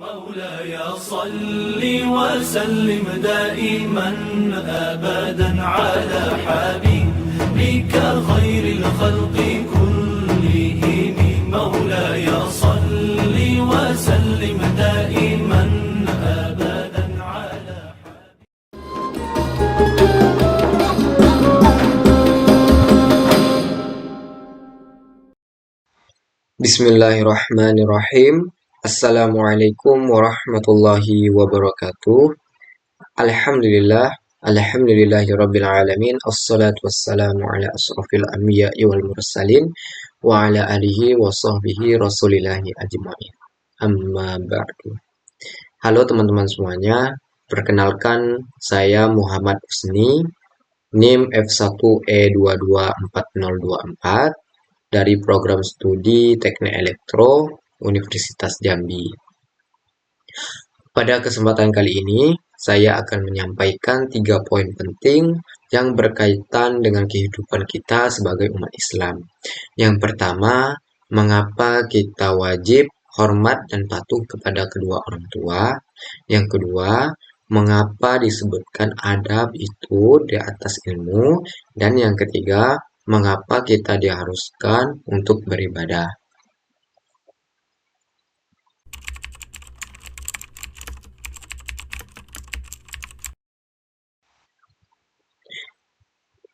مولاي صل وسلم دائما أبدا على حبيبك خير الخلق كلهم مولاي صل وسلم دائما أبدا على Bismillahirrahmanirrahim. Assalamualaikum warahmatullahi wabarakatuh. Alhamdulillahirabbil alamin. Assalatu wassalamu ala asrofil anbiya'i wal mursalin wa ala alihi wa sahbihi rasulillahi ajma'in. Amma ba'du. Halo teman-teman semuanya. Perkenalkan, saya Muhammad Usni, NIM F1E224024 dari program studi Teknik Elektro Universitas Jambi. Pada kesempatan kali ini, saya akan menyampaikan 3 poin penting yang berkaitan dengan kehidupan kita sebagai umat Islam. Yang pertama, mengapa kita wajib hormat dan patuh kepada kedua orang tua. Yang kedua, mengapa disebutkan adab itu di atas ilmu. Dan yang ketiga, mengapa kita diharuskan untuk beribadah.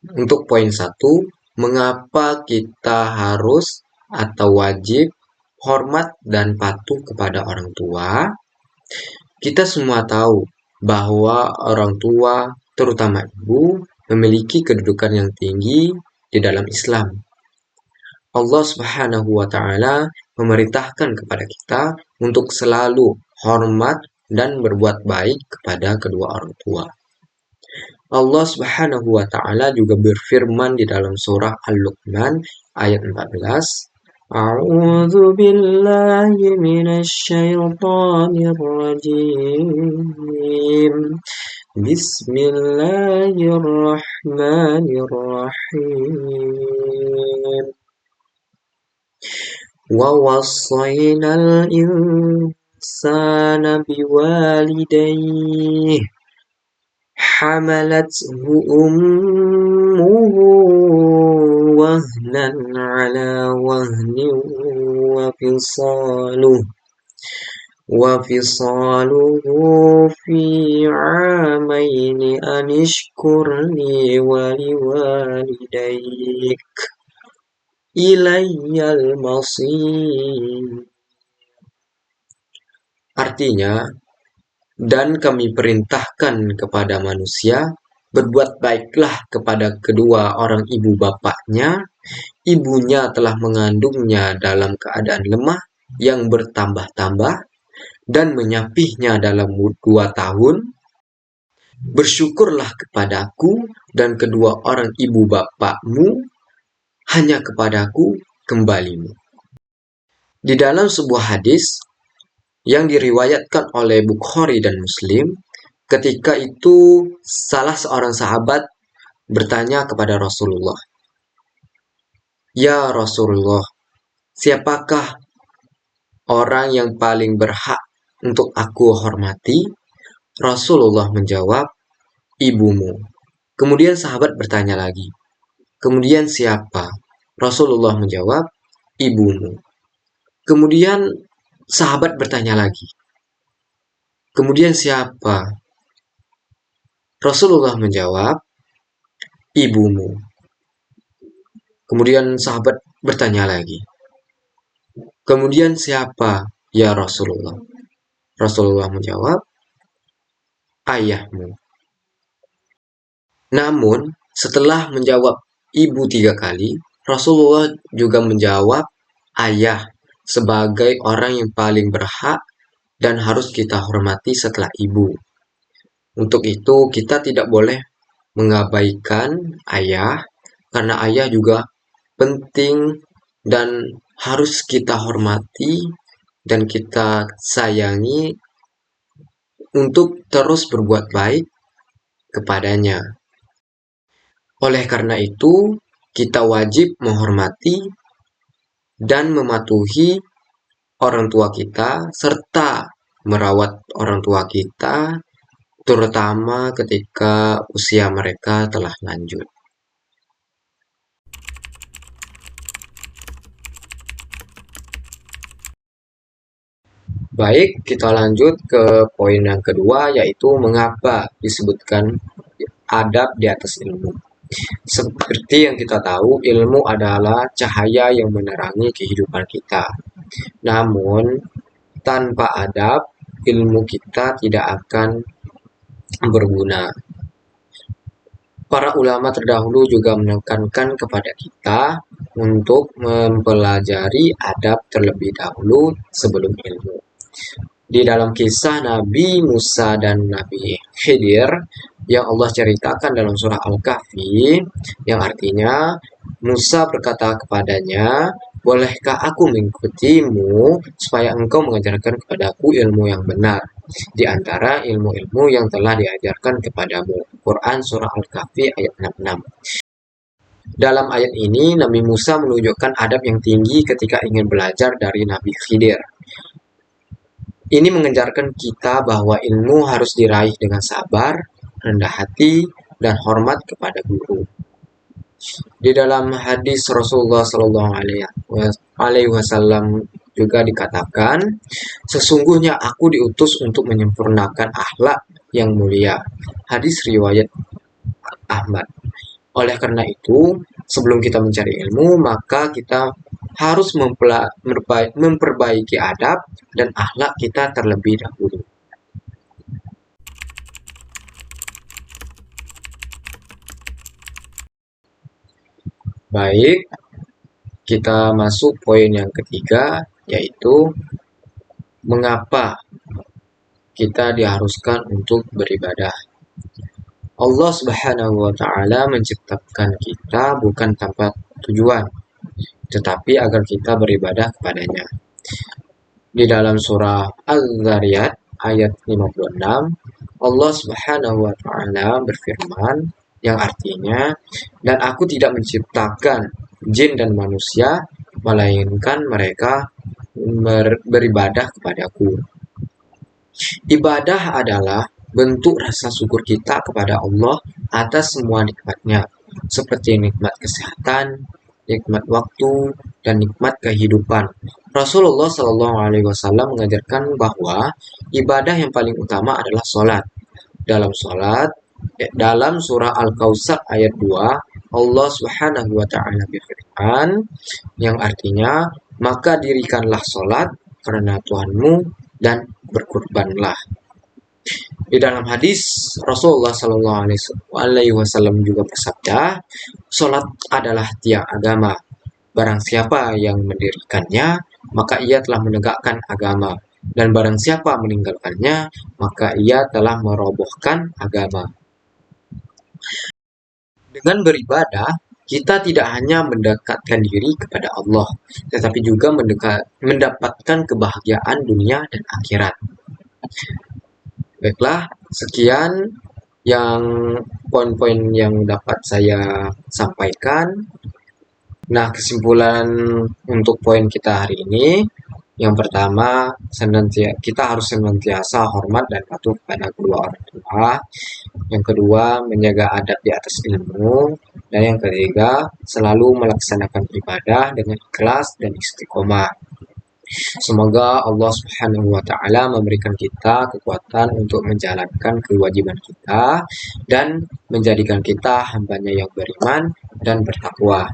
Untuk poin 1, mengapa kita harus atau wajib hormat dan patuh kepada orang tua? Kita semua tahu bahwa orang tua, terutama ibu, memiliki kedudukan yang tinggi di dalam Islam. Allah Subhanahu wa Ta'ala memerintahkan kepada kita untuk selalu hormat dan berbuat baik kepada kedua orang tua. Allah Subhanahu wa Ta'ala juga berfirman di dalam surah Al-Luqman ayat 14. A'udzu billahi minasy syaithanir rajim. Bismillahirrahmanirrahim. Wa wassaynal insana biwalidayhi hamalathu ummuhu wahnan ala wahnin wa fisaluhu fi 'amaini an ishkurni wa liwalidayk ilayyal masir. Artinya, dan kami perintahkan kepada manusia, berbuat baiklah kepada kedua orang ibu bapaknya. Ibunya telah mengandungnya dalam keadaan lemah yang bertambah-tambah dan menyapihnya dalam 2 tahun. Bersyukurlah kepadaku dan kedua orang ibu bapakmu, hanya kepadaku kembalimu. Di dalam sebuah hadis yang diriwayatkan oleh Bukhari dan Muslim, ketika itu salah seorang sahabat bertanya kepada Rasulullah, "Ya Rasulullah, siapakah orang yang paling berhak untuk aku hormati?" Rasulullah menjawab, "Ibumu." Kemudian sahabat bertanya lagi, "Kemudian siapa?" Rasulullah menjawab, "Ibumu." Kemudian sahabat bertanya lagi, "Kemudian siapa?" Rasulullah menjawab, "Ibumu." Kemudian sahabat bertanya lagi, "Kemudian siapa, ya Rasulullah?" Rasulullah menjawab, "Ayahmu." Namun, setelah menjawab ibu 3 kali, Rasulullah juga menjawab ayah sebagai orang yang paling berhak dan harus kita hormati setelah ibu. Untuk itu, kita tidak boleh mengabaikan ayah, karena ayah juga penting dan harus kita hormati dan kita sayangi untuk terus berbuat baik kepadanya. Oleh karena itu, kita wajib menghormati dan mematuhi orang tua kita serta merawat orang tua kita, terutama ketika usia mereka telah lanjut. Baik, kita lanjut ke poin yang kedua, yaitu mengapa disebutkan adab di atas ilmu. Seperti yang kita tahu, ilmu adalah cahaya yang menerangi kehidupan kita. Namun, tanpa adab, ilmu kita tidak akan berguna. Para ulama terdahulu juga menekankan kepada kita untuk mempelajari adab terlebih dahulu sebelum ilmu. Di dalam kisah Nabi Musa dan Nabi Khidir yang Allah ceritakan dalam surah Al-Kahfi, yang artinya Musa berkata kepadanya, "Bolehkah aku mengikutimu supaya engkau mengajarkan kepadaku ilmu yang benar di antara ilmu-ilmu yang telah diajarkan kepadamu?" Quran surah Al-Kahfi ayat 66. Dalam ayat ini, Nabi Musa menunjukkan adab yang tinggi ketika ingin belajar dari Nabi Khidir. Ini mengajarkan kita bahwa ilmu harus diraih dengan sabar, rendah hati, dan hormat kepada guru. Di dalam hadis Rasulullah Shallallahu Alaihi Wasallam juga dikatakan, sesungguhnya aku diutus untuk menyempurnakan akhlak yang mulia. Hadis riwayat Ahmad. Oleh karena itu, sebelum kita mencari ilmu, maka kita harus memperbaiki adab dan akhlak kita terlebih dahulu. Baik, kita masuk poin yang ketiga, yaitu mengapa kita diharuskan untuk beribadah. Allah Subhanahu wa Ta'ala menciptakan kita bukan tanpa tujuan, tetapi agar kita beribadah kepadanya. Di dalam surah Al-Zariyat ayat 56, Allah Subhanahu wa Ta'ala berfirman yang artinya, "Dan aku tidak menciptakan jin dan manusia, melainkan mereka beribadah kepadaku." Ibadah adalah bentuk rasa syukur kita kepada Allah atas semua nikmatnya, seperti nikmat kesehatan, nikmat waktu, dan nikmat kehidupan. Rasulullah Shallallahu Alaihi Wasallam mengajarkan bahwa ibadah yang paling utama adalah sholat. Dalam surah Al-Kautsar ayat 2, Allah Subhanahu wa Ta'ala berfirman yang artinya, "Maka dirikanlah sholat karena Tuhanmu dan berkurbanlah." Di dalam hadis Rasulullah Shallallahu Alaihi Wasallam juga bersabda, "Sholat adalah tiang agama. Barang siapa yang mendirikannya, maka ia telah menegakkan agama. Dan barang siapa meninggalkannya, maka ia telah merobohkan agama." Dengan beribadah, kita tidak hanya mendekatkan diri kepada Allah, tetapi juga mendapatkan kebahagiaan dunia dan akhirat. Baiklah, sekian yang poin-poin yang dapat saya sampaikan. Nah, kesimpulan untuk poin kita hari ini, yang pertama, kita harus senantiasa hormat dan patuh kepada kedua orang tua. Yang kedua, menjaga adab di atas ilmu. Dan yang ketiga, selalu melaksanakan ibadah dengan ikhlas dan istiqomah. Semoga Allah Subhanahu wa Ta'ala memberikan kita kekuatan untuk menjalankan kewajiban kita dan menjadikan kita hambanya yang beriman dan bertakwa.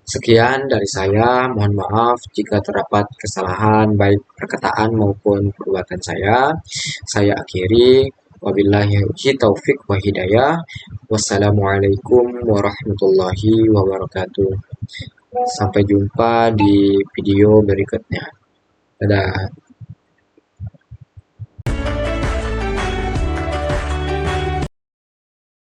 Sekian dari saya, mohon maaf jika terdapat kesalahan baik perkataan maupun perbuatan saya. Saya akhiri, wabillahi taufiq wa hidayah. Wassalamualaikum warahmatullahi wabarakatuh. Sampai jumpa di video berikutnya. Dadah.